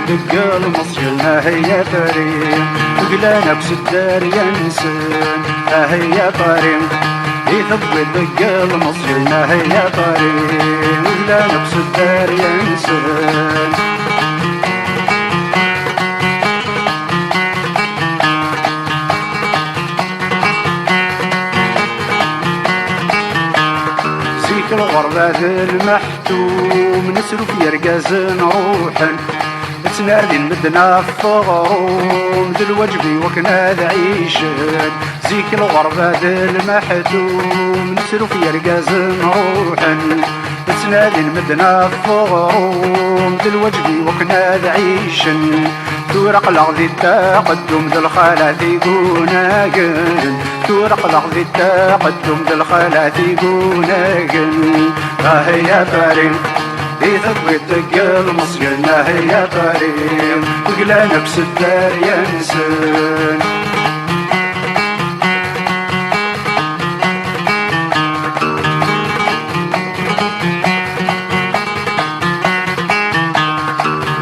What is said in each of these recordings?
دق المصيلنا هي فريم وقلانا بسدار ينسن هي طريم يثبت دق المصيلنا هي طريم وقلانا بسدار ينسن الغربة المحتوم نسلو في رقاز نروحا تنادي المدنة في غروم ذي الوجبي وكنا ذا عيشن زيك الغربة المحتوم نسلو في رقاز نروحا تنادي المدنة في غروم ذي الوجبي وكنا ذا عيشن تورق لغذي التقدم ذي الخلا ذي قناقن تورق لغذي التقدم ذي الخلا ذي قناقن هي فريم يثبت دق المصيلنا هي فريم وقلانا بسدار ينسن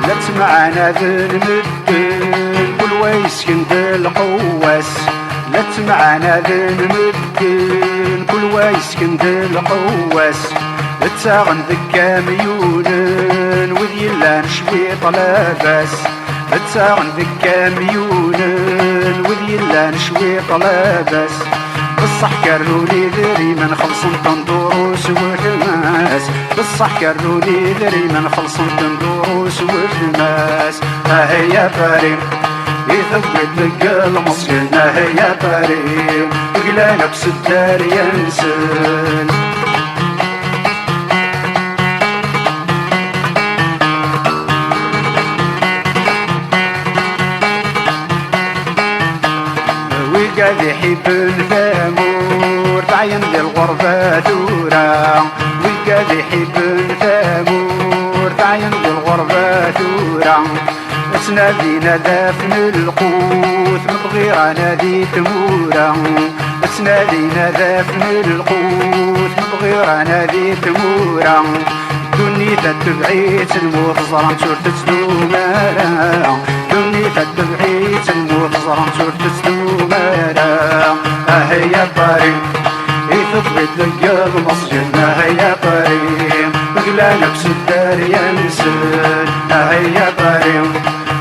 لا تسمعنا ذي المدن كل ويسكن ذي القواس لا تسمعنا ذي المدن كل ويسكن ذي القواس تساغن ذكا ميونن وذي لا نشوي طلاباس تساغن ذكا ميونن وذي لا نشوي طلاباس بالصح كروني ذري من خلصن تندروس والماس بالصح كروني ذري من خلصن تندروس والماس هي فريم يثبت دق المصيلنا هي فريم وقلانا بسدار ينسن قاعد يحب الثامور تعين للغربة ثورة وقاعد يحب الثامور تعين للغربة ثورة تنادينا دافن القوت مبغي نادي تمورة تنادينا دافن القوت مبغي نادي تمورة دني تتبعيت الموت زران شورت تسلومانا دني تتبعيت الموت زران شورت تسلومانا هي فريم يثبت دق المصيلنا هي فريم وقلانا بسدار ينسن هي فريم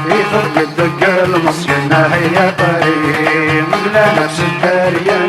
يثبت دق المصيلنا هي فريم وقلانا بسدار ينسن